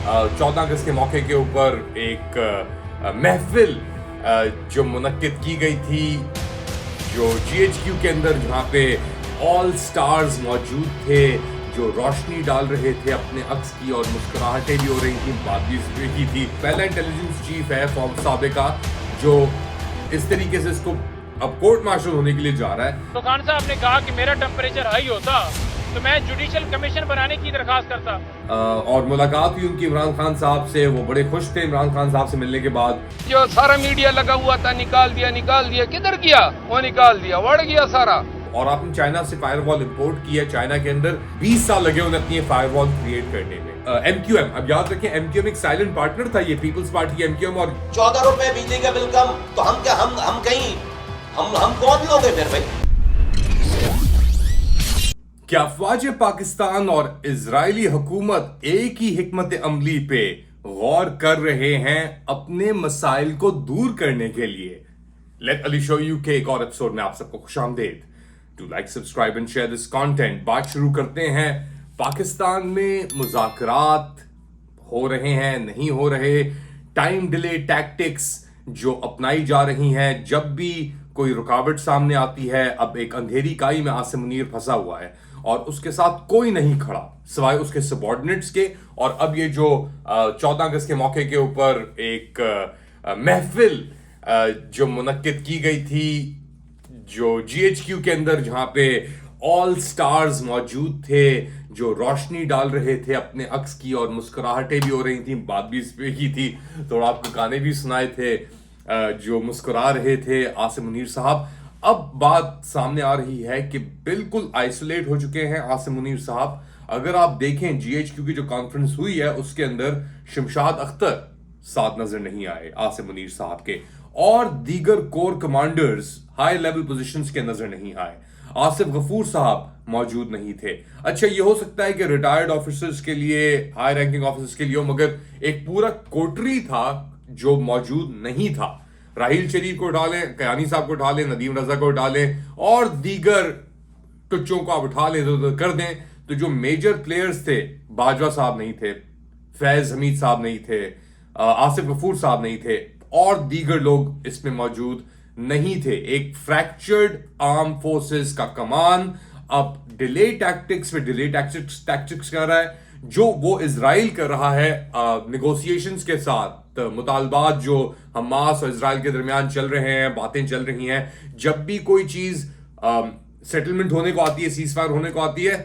14 अगस्त के मौके के ऊपर एक महफिल जो मुनक्किद की गई थी जो GHQ के अंदर, जहाँ पे ऑल स्टार्स मौजूद थे जो रोशनी डाल रहे थे अपने अक्स की, और मुस्कुराहटें भी हो रही थी, बात भी की थी। पहला इंटेलिजेंस चीफ है फॉर्म साबिका जो इस तरीके से इसको अब कोर्ट मार्शल होने के लिए जा रहा है। तो खान साहब ने कहा कि मेरा टेम्परेचर हाई होता तो मैं जुडिशियल कमीशन बनाने की दरखास्त करता। और मुलाकात हुई उनकी इमरान खान साहब से, वो बड़े खुश थे इमरान खान साहब से मिलने के बाद। जो सारा मीडिया लगा हुआ था निकाल दिया, किधर गया? वो निकाल दिया, बढ़ गया सारा। और आपने चाइना से फायरवॉल इंपोर्ट किया, चाइना के अंदर 20 साल लगे उन्हें अपनी फायरवॉल क्रिएट करने में। MQM, अब याद रखें MQM एक साइलेंट पार्टनर था, ये पीपल्स पार्टी MQM। और 14 रुपए बिजली का बिल कम तो हम क्या, हम कहीं हम कौन लोग हैं फिर भाई? क्या अफवाज पाकिस्तान और इजरायली हुकूमत एक ही हिकमत अमली पे गौर कर रहे हैं अपने मसाइल को दूर करने के लिए? लेट अली शो यू के एक और एपिसोड में आप सबको खुशामदीद। To like, subscribe and share this content. बात शुरू करते हैं। पाकिस्तान में मुज़ाकरात हो रहे हैं, नहीं हो रहे, टाइम डिले टैक्टिक्स जो अपनाई जा रही हैं। जब भी कोई रुकावट सामने आती है, अब एक अंधेरी काई में आसिम मुनीर फंसा हुआ है और उसके साथ कोई नहीं खड़ा सिवाय उसके सबॉर्डिनेट्स के। और अब ये जो 14 अगस्त के मौके के ऊपर एक महफिल जो मुनक्किद की गई थी जो GHQ के अंदर, जहां पे ऑल स्टार्स मौजूद थे जो रोशनी डाल रहे थे अपने अक्स की, और मुस्कुराहटें भी हो रही थी, बात भी इस पे की थी, थोड़ा आपको गाने भी सुनाए थे जो मुस्कुरा रहे थे आसिम मुनीर साहब। अब बात सामने आ रही है कि बिल्कुल आइसोलेट हो चुके हैं आसिम मुनीर साहब। अगर आप देखें GHQ की जो कॉन्फ्रेंस हुई है उसके अंदर शमशाद अख्तर साथ नजर नहीं आए आसिम मुनीर साहब के, और दीगर core commanders high level positions के नजर नहीं आए। आसिफ गफूर साहब मौजूद नहीं थे। अच्छा, ये हो सकता है कि रिटायर्ड ऑफिसर्स के लिए, हाई रैंकिंग ऑफिसर्स के लिए हो, मगर एक पूरा कोटरी था जो मौजूद नहीं था। राहील शरीफ को उठा लें, कयानी साहब को उठा लें, नदीम रजा को उठा लें, और दीगर टुच्चों को आप उठा लें तो कर दें, तो जो मेजर प्लेयर्स थे, बाजवा साहब नहीं थे, फैज हमीद साहब नहीं थे, आसिफ गफूर साहब नहीं थे, और दीगर लोग इसमें मौजूद नहीं थे। एक फ्रैक्चर्ड आर्म फोर्सेस का कमान अब डिले टैक्टिक्स में डिले टैक्टिक्स कर रहा है, जो वो इजराइल कर रहा है निगोशिएशंस के साथ। मुतालबात जो हमास और इजराइल के दरमियान चल रहे हैं, बातें चल रही हैं, जब भी कोई चीज सेटलमेंट होने को आती है, सीज फायर होने को आती है,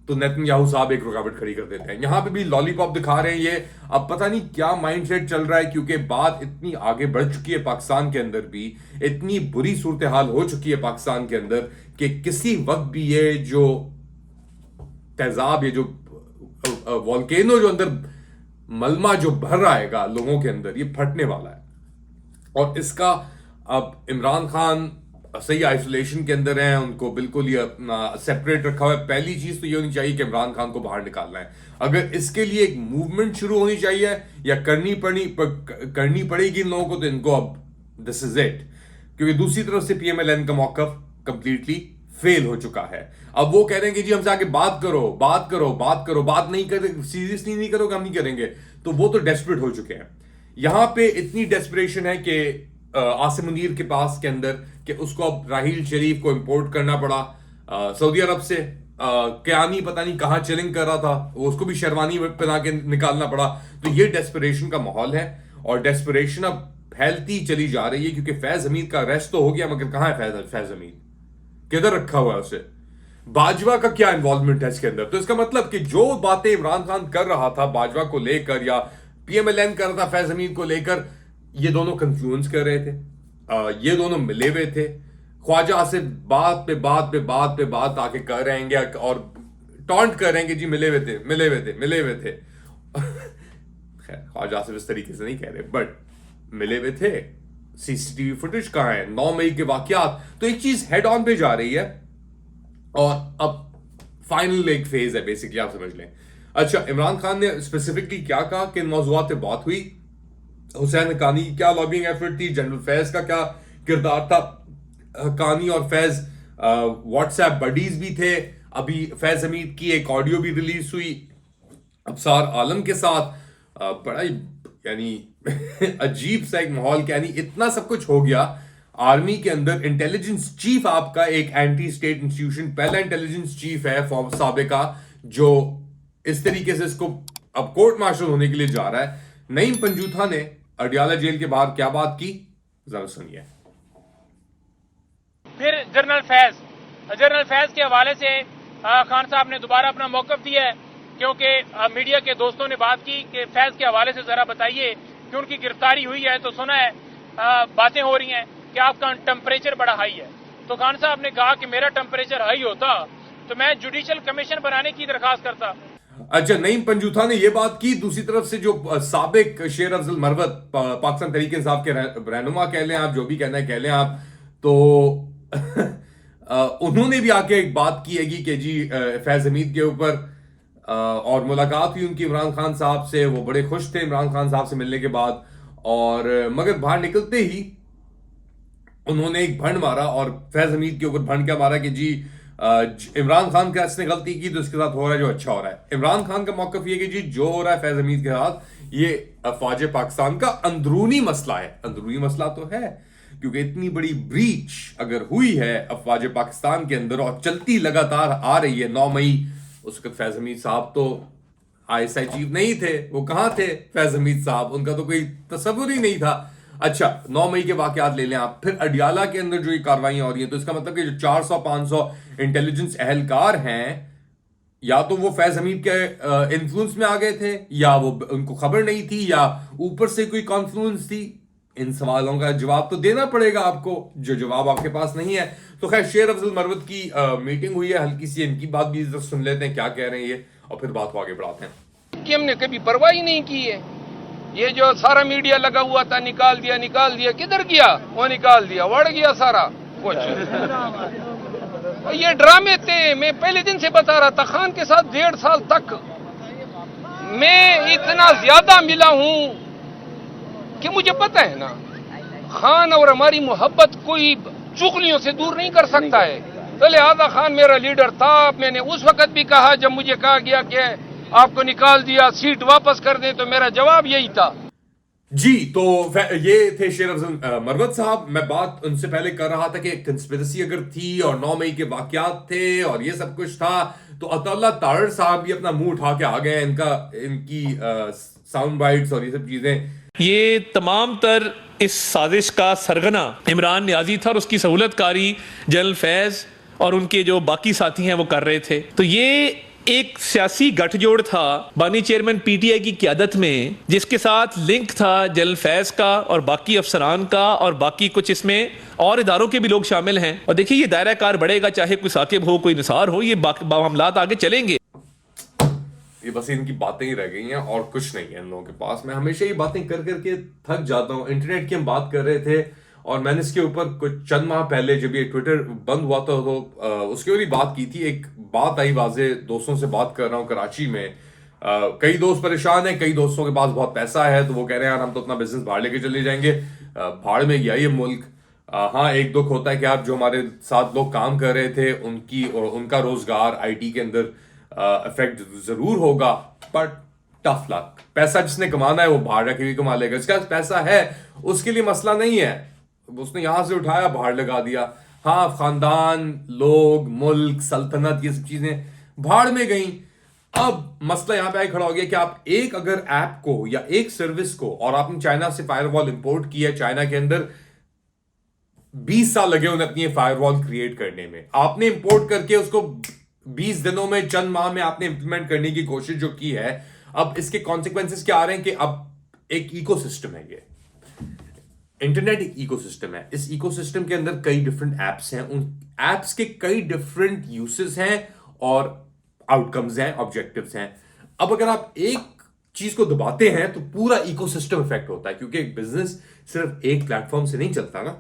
तो नेतन्याहू साहब एक रुकावट खड़ी कर देते हैं। यहां पे भी लॉलीपॉप दिखा रहे हैं ये। अब पता नहीं क्या माइंडसेट चल रहा है, क्योंकि बात इतनी आगे बढ़ चुकी है पाकिस्तान के अंदर भी, इतनी बुरी सूरत हाल हो चुकी है पाकिस्तान के अंदर कि किसी वक्त भी ये जो तेजाब, ये जो वॉल्केनो जो अंदर मलमा जो भर आएगा लोगों के अंदर, ये फटने वाला है। और इसका अब इमरान खान सही आइसोलेशन के अंदर हैं, उनको बिल्कुल ये सेपरेट रखा हुआ है। पहली चीज तो ये होनी चाहिए कि इमरान खान को बाहर निकालना है। अगर इसके लिए एक मूवमेंट शुरू होनी चाहिए या करनी पड़ेगी इन लोगों को, तो इनको अब दिस इज इट। क्योंकि दूसरी तरफ से PMLN का मौकफ कंप्लीटली फेल हो चुका है। अब वो कह रहे हैं कि जी हमसे आके बात करो, बात नहीं कर, सीरियसली नहीं करोगे, हम नहीं करेंगे। तो वो तो डेस्परेट हो चुके हैं। यहां पे इतनी डेस्परेशन है कि आसिम मुनीर के पास के अंदर कि उसको अब राहील शरीफ को इंपोर्ट करना पड़ा सऊदी अरब से। कयानी पता नहीं कहां चिलिंग कर रहा था, उसको भी शेरवानी पहना के निकालना पड़ा। तो ये डेस्परेशन का माहौल है, और डेस्परेशन अब फैलती चली जा रही है, क्योंकि फैज हमीद का अरेस्ट तो हो गया, मगर कहां है फैज हमीद? किधर रखा हुआ है उसे? बाजवा का क्या इन्वॉल्वमेंट है इसके अंदर? तो इसका मतलब कि जो बातें इमरान खान कर रहा था बाजवा को लेकर, या PMLN कर रहा था फैज हमीद को लेकर, ये दोनों कंफ्लुएंस कर रहे थे, ये दोनों मिले हुए थे। ख्वाजा आसिफ बात पे बात आके कर रहेंगे और टॉन्ट कर रहेंगे, जी मिले हुए थे। खैर, ख्वाजा आसिफ इस तरीके से नहीं कह रहे, बट मिले हुए थे। CCTV फुटेज कहां है? 9 मई के वाकयात। तो एक चीज हेड ऑन पे जा रही है, और अब फाइनल एक फेज है बेसिकली, आप समझ लें। अच्छा, इमरान खान ने स्पेसिफिकली क्या कहा कि इन मौजूआत पे बात हुई? हुसैन हक्कानी की क्या लॉबिंग एफर्ट थी? जनरल फैज का क्या किरदार था? हक्कानी और फैज व्हाट्सएप बडीज भी थे। अभी फैज हमीद की एक ऑडियो भी रिलीज हुई अबसार आलम के साथ। बड़ा ही यानी अजीब सा एक माहौल कि यानी इतना सब कुछ हो गया आर्मी के अंदर। इंटेलिजेंस चीफ आपका एक एंटी स्टेट इंस्टीट्यूशन, पहला इंटेलिजेंस चीफ है साबिका जो इस तरीके से इसको अब कोर्ट मार्शल होने के लिए जा रहा है। नईम पंजूथा ने अडियाला जेल के बाहर क्या बात की, जरा सुनिए। फिर जनरल फैज के हवाले से खान साहब ने दोबारा अपना मौकफ दिया है, क्योंकि मीडिया के दोस्तों ने बात की कि फैज के हवाले से जरा बताइए कि उनकी गिरफ्तारी हुई है, तो सुना है बातें हो रही हैं कि आपका टेम्परेचर बड़ा हाई है। तो खान साहब ने कहा कि मेरा टेम्परेचर हाई होता तो मैं जुडिशल कमीशन बनाने की दरखास्त करता। अच्छा, नईम पंजूथा ने यह बात की। दूसरी तरफ से जो साबिक शेर अफजल मरवत, पाकिस्तान तहरीक इंसाफ के रहनुमा कह लें आप, जो भी कहना है कह लें आप, तो उन्होंने भी आके एक बात की है कि जी फैज हमीद के ऊपर और मुलाकात हुई उनकी इमरान खान साहब से। वो बड़े खुश थे इमरान खान साहब से मिलने के बाद, और मगर बाहर निकलते ही उन्होंने एक भंड मारा। और फैज हमीद के ऊपर भंड क्या मारा कि जी इमरान खान का इसने गलती की तो इसके साथ हो रहा है जो अच्छा हो रहा है। इमरान खान का मौकफ ये कि जी जो हो रहा है फैज हमीद के साथ ये अफवाज पाकिस्तान का अंदरूनी मसला है। अंदरूनी मसला तो है क्योंकि इतनी बड़ी ब्रीच अगर हुई है अफवाज पाकिस्तान के अंदर और चलती लगातार आ रही है। 9 मई उस वक्त फैज हमीद साहब तो ISI चीफ नहीं थे, वो कहां थे फैज हमीद साहब, उनका तो कोई तस्वुर ही नहीं था। अच्छा, 9 मई के वाकयात ले लें आप, फिर अडियाला के अंदर जो ये कार्रवाई हो रही है, तो इसका मतलब कि जो 400-500 इंटेलिजेंस अहलकार हैं, या तो वो फैज हमीद के इन्फ्लुएंस में आ गए थे, या वो उनको खबर नहीं थी, या ऊपर से कोई कॉन्फ्लुएंस थी। इन सवालों का जवाब तो देना पड़ेगा आपको, जो जवाब आपके पास नहीं है। तो खैर, शेर अफजल मरवत की मीटिंग हुई है, हल्की सी इनकी बात भी सुन लेते हैं क्या कह रहे हैं ये, और फिर बात को आगे बढ़ाते हैं। कि हमने कभी परवाह ही नहीं की है। ये जो सारा मीडिया लगा हुआ था, निकाल दिया, किधर गया? वो निकाल दिया, बढ़ गया सारा कुछ। ये ड्रामे थे, मैं पहले दिन से बता रहा था। खान के साथ 1.5 साल तक मैं इतना ज्यादा मिला हूं कि मुझे पता है ना, खान और हमारी मोहब्बत कोई चुगलियों से दूर नहीं कर सकता है। तो लिहाजा खान मेरा लीडर था। मैंने उस वक्त भी कहा जब मुझे कहा गया कि आपको निकाल दिया, सीट वापस कर दे, तो मेरा जवाब यही था। जी, तो ये थे शेर अफजल मरवत साहब। मैं बात उनसे पहले कर रहा था कि कंस्पिरेसी अगर थी और 9 मई के वाकयात थे और ये सब कुछ था, तो अताउल्लाह तारड़ साहब भी अपना मुंह उठा के आ गए। इनकी साउंड बाइट्स और ये सब चीजें, ये तमाम तर इस साजिश का सरगना इमरान नियाजी था और उसकी सहूलतकारी जनरल फैज और उनके जो बाकी साथी हैं वो कर रहे थे। तो ये एक सियासी गठजोड़ था बानी चेयरमैन PTI की क़यादत में, जिसके साथ लिंक था जनरल फैज का और बाकी अफसरान का और बाकी कुछ इसमें और इदारों के भी लोग शामिल हैं। और देखिए ये दायरा कार बढ़ेगा, चाहे कोई साकिब हो, कोई निसार हो, ये मामलात आगे चलेंगे। ये बस इनकी बातें ही रह गई हैं और कुछ नहीं है इन लोगों के पास। मैं हमेशा ये बातें कर करके थक जाता हूँ। इंटरनेट की हम बात कर रहे थे और मैंने इसके ऊपर कुछ चंद माह पहले जब ये ट्विटर बंद हुआ था तो उसके ऊपर ही बात की थी। एक बात आई वाजे, दोस्तों से बात कर रहा हूँ कराची में, कई दोस्त परेशान हैं, कई दोस्तों के पास बहुत पैसा है, तो वो कह रहे हैं यार हम तो अपना बिजनेस बाहर लेके चले जाएंगे। भाड़ में गया ये मुल्क। हाँ, एक दुख होता है कि आप जो हमारे साथ लोग काम कर रहे थे उनका रोजगार IT के अंदर इफेक्ट जरूर होगा, बट टफ लक। पैसा जिसने कमाना है वो बाहर रह के भी कमा लेगा। जिसका पैसा है उसके लिए मसला नहीं है, उसने यहां से उठाया बाहर लगा दिया। हाँ, खानदान, लोग, मुल्क, सल्तनत, ये सब चीजें बाहर में गई। अब मसला यहां पे खड़ा हो गया कि आप एक अगर ऐप को या एक सर्विस को, और आपने चाइना से फायरवॉल इंपोर्ट किया, चाइना के अंदर 20 साल लगे उन्हें अपनी फायरवॉल क्रिएट करने में, आपने इंपोर्ट करके उसको 20 दिनों में, चंद माह में आपने इंप्लीमेंट करने की कोशिश जो की है, अब इसके कॉन्सिक्वेंसेस क्या आ रहे हैं कि अब एक इकोसिस्टम है। ये इंटरनेट एक इकोसिस्टम है। इस इकोसिस्टम के अंदर कई डिफरेंट एप्स हैं, उन एप्स के कई डिफरेंट यूसेस हैं और आउटकम्स हैं, ऑब्जेक्टिव्स हैं। अब अगर आप एक चीज को दबाते हैं तो पूरा इकोसिस्टम इफेक्ट होता है, क्योंकि एक बिजनेस सिर्फ एक प्लेटफॉर्म से नहीं चलता ना।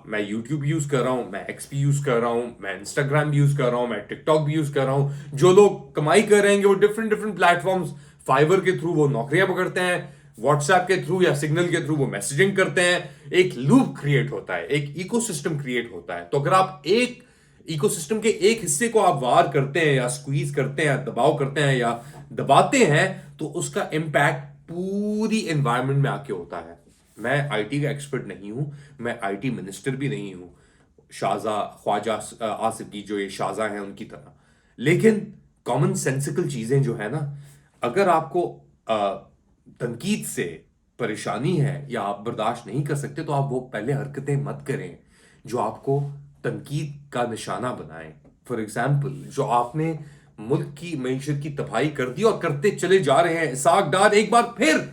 मैं YouTube यूज कर रहा हूं, मैं XP यूज कर रहा हूं, मैं Instagram भी यूज कर रहा हूं, मैं TikTok भी यूज कर रहा हूं। जो लोग कमाई कर रहे हैं वो डिफरेंट प्लेटफॉर्म्स, फाइवर के थ्रू वो नौकरियां पकड़ते हैं, व्हाट्सएप के थ्रू या सिग्नल के थ्रू वो मैसेजिंग करते हैं। एक लूप क्रिएट होता है, एक इकोसिस्टम क्रिएट होता है। तो अगर आप एक इकोसिस्टम के एक हिस्से को आप वार करते हैं या स्क्वीज करते हैं या दबाव करते हैं या दबाते हैं, तो उसका इंपैक्ट पूरी एनवायरनमेंट में आके होता है। मैं आईटी का एक्सपर्ट नहीं हूं, मैं आईटी मिनिस्टर भी नहीं हूं, शाहजा ख्वाजा आसिफ की जो ये शाहजा हैं उनकी तरह, लेकिन कॉमन सेंसिकल चीजें जो है ना, अगर आपको तनकीद से परेशानी है या आप बर्दाश्त नहीं कर सकते तो आप वो पहले हरकतें मत करें जो आपको तनकीद का निशाना बनाएं। फॉर एग्जाम्पल, जो आपने मुल्क की मईशत की तबाही कर दी और करते चले जा रहे हैं इसाक डार, एक बार फिर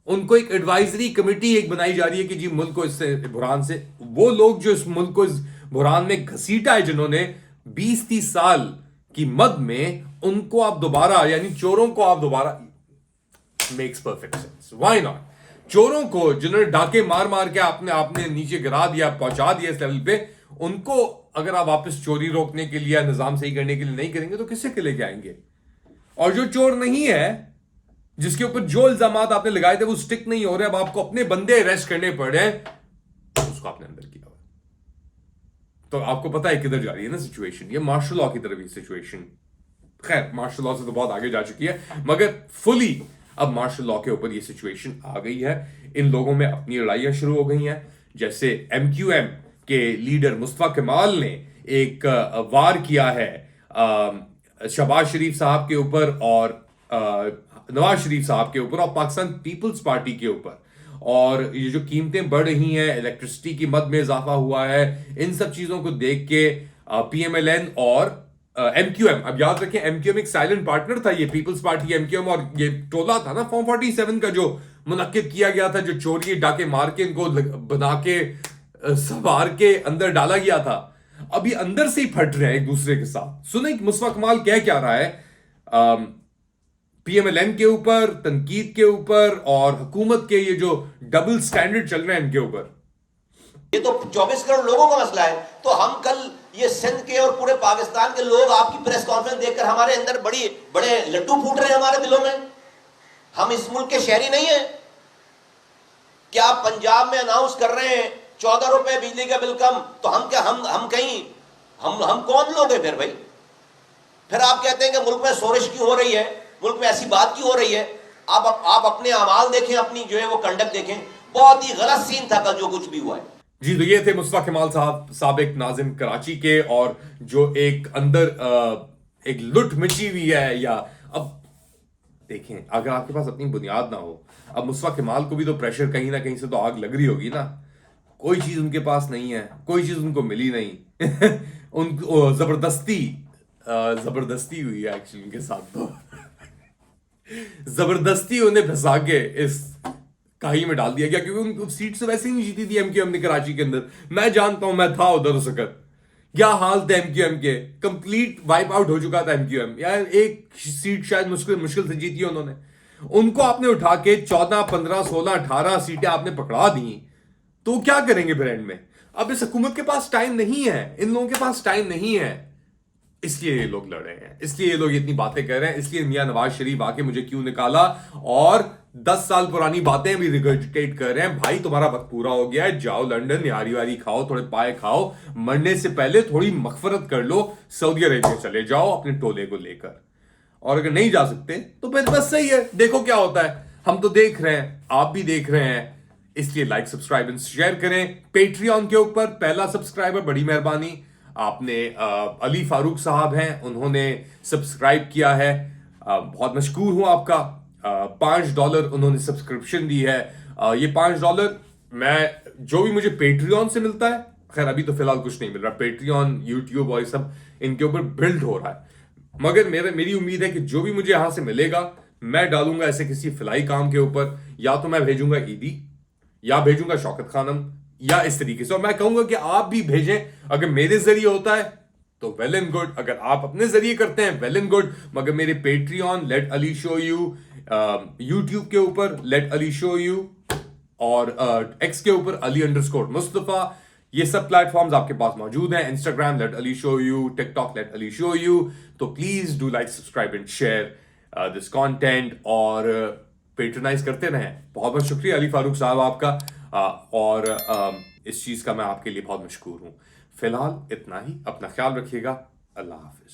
उनको एक एडवाइजरी कमेटी एक बनाई जा रही है कि जी मुल्क को इससे बुरहान से, वो लोग जो इस मुल्क को इस बुरहान में घसीटा है, जिन्होंने 20-30 साल की मद में, उनको आप दोबारा, यानी चोरों को आप दोबारा, makes perfect sense, why not, चोरों को जिन्होंने डाके मार मार के आपने नीचे गिरा दिया, पहुंचा दिया इस लेवल पे, उनको अगर आप वापस चोरी रोकने के लिए या निजाम सही करने के लिए नहीं करेंगे तो किससे के लेके आएंगे? और जो चोर नहीं है, जिसके ऊपर जो इल्जाम आपने लगाए थे वो स्टिक नहीं हो रहे, अब आपको अपने बंदे अरेस्ट करने पड़ रहे हैं, उसको आपने अंदर किया हुआ, तो आपको पता है किधर जा रही है ना सिचुएशन, ये मार्शल लॉ की तरफ ही सिचुएशन, खैर मार्शल लॉ से तो बहुत आगे जा चुकी है, मगर फुली अब मार्शल लॉ के ऊपर ये सिचुएशन आ गई है। इन लोगों में अपनी लड़ाइयां शुरू हो गई हैं। जैसे एमक्यूएम के लीडर मुस्तफा कमाल ने एक वार किया है शहबाज शरीफ साहब के ऊपर और नवाज शरीफ साहब के ऊपर और पाकिस्तान पीपल्स पार्टी के ऊपर, और ये जो कीमतें बढ़ रही हैं, इलेक्ट्रिसिटी की मद में इजाफा हुआ है, इन सब चीजों को देख के पीएमएलएन और एमक्यूएम, अब याद रखें एमक्यूएम एक साइलेंट पार्टनर था, ये पीपल्स पार्टी एमक्यूएम, और ये टोला था ना फॉर्म 47 का जो मुनक्किद किया गया था, जो चोरी डाके मार के इनको बना के सवार के अंदर डाला गया था, अभी अंदर से ही फट रहे हैं एक दूसरे के साथ। सुने मुस्तफा कमाल कह क्या रहा है पीएमएलएन के ऊपर, तनकीद के ऊपर और हुकूमत के ये जो डबल स्टैंडर्ड चल रहे हैं इनके ऊपर। ये तो 24 करोड़ लोगों का मसला है, तो हम कल ये सिंध के और पूरे पाकिस्तान के लोग आपकी प्रेस कॉन्फ्रेंस देखकर हमारे अंदर बड़े लड्डू फूट रहे हैं हमारे दिलों में। हम इस मुल्क के शहरी नहीं है क्या? आप पंजाब में अनाउंस कर रहे हैं 14 रुपए बिजली का बिल कम, तो हम क्या हम कहीं हम कौन लोग हैं फिर भाई? फिर आप कहते हैं कि मुल्क में शोरिश क्यों हो रही है, मुल्क में ऐसी बात क्यों हो रही है? आप अपने अमाल देखें, अपनी जो है वो कंडक्ट देखें। बहुत ही गलत सीन था कल जो कुछ भी हुआ है। जी, तो ये थे मुस्तफा कमाल साहब, साबिक नाजिम कराची के, और जो एक अंदर एक लुट मची हुई है। या अब देखें, अगर आपके पास अपनी बुनियाद ना हो, अब मुस्तफा कमाल को भी तो प्रेशर कहीं ना कहीं से तो आग लग रही होगी ना, कोई चीज उनके पास नहीं है, कोई चीज उनको मिली नहीं उनको जबरदस्ती हुई है एक्चुअली उनके साथ, तो जबरदस्ती उन्हें फंसा के इस काही में डाल दिया गया, क्योंकि उनको सीट से वैसे ही नहीं जीती थी एमक्यूएम ने कराची के अंदर। मैं जानता हूं, मैं था उधर उस वक्त, क्या हाल था एमक्यूएम के, कंप्लीट वाइप आउट हो चुका था एमक्यूएम। यार एक सीट शायद मुश्किल से जीती है उन्होंने, उनको आपने उठा के 14, 15, 16, 18 सीटें आपने पकड़ा दी, तो क्या करेंगे फिर एंड में? अब इस हुकूमत के पास टाइम नहीं है, इन लोगों के पास टाइम नहीं है, इसलिए ये लोग लड़ रहे हैं, इसलिए ये लोग इतनी बातें कर रहे हैं, इसलिए मियां नवाज शरीफ आके मुझे क्यों निकाला और 10 साल पुरानी बातें भी रिगर्जिटेट कर रहे हैं। भाई तुम्हारा वक्त पूरा हो गया है, जाओ लंदन, यारी वारी खाओ, थोड़े पाए खाओ, मरने से पहले थोड़ी मगफरत कर लो, सऊदी अरेबिया चले जाओ अपने टोले को लेकर। और अगर नहीं जा सकते तो फिर बस सही है, देखो क्या होता है, हम तो देख रहे हैं, आप भी देख रहे हैं, इसलिए लाइक, सब्सक्राइब एंड शेयर करें। पेट्रियन के ऊपर पहला सब्सक्राइबर, बड़ी मेहरबानी आपने, अली फारूक साहब हैं, उन्होंने सब्सक्राइब किया है, बहुत मशकूर हूं आपका। $5 उन्होंने सब्सक्रिप्शन दी है। ये $5 मैं जो भी मुझे पेट्रियन से मिलता है, खैर अभी तो फिलहाल कुछ नहीं मिल रहा, पेट्रियन, यूट्यूब और ये सब इनके ऊपर बिल्ड हो रहा है, मगर मेरी उम्मीद है कि जो भी मुझे यहां से मिलेगा मैं डालूंगा ऐसे किसी फिलाई काम के ऊपर, या तो मैं भेजूंगा ईदी, या भेजूंगा शौकत खानम, या इस तरीके से। और मैं कहूंगा कि आप भी भेजें, अगर मेरे जरिए होता है तो वेल एंड गुड, अगर आप अपने जरिए करते हैं वेल एंड गुड, मगर मेरे Patreon let Ali show you, YouTube के ऊपर लेट अली शो यू, और एक्स के ऊपर अली_मुस्तफा, ये सब प्लेटफॉर्म्स आपके पास मौजूद हैं। Instagram let Ali show you, TikTok let Ali show you. तो please do like, subscribe and share this content, और पेट्रोनाइज करते रहें। बहुत बहुत शुक्रिया अली फारूक साहब आपका, और इस चीज का मैं आपके लिए बहुत मशकूर हूं। फिलहाल इतना ही, अपना ख्याल रखिएगा, अल्लाह हाफिज।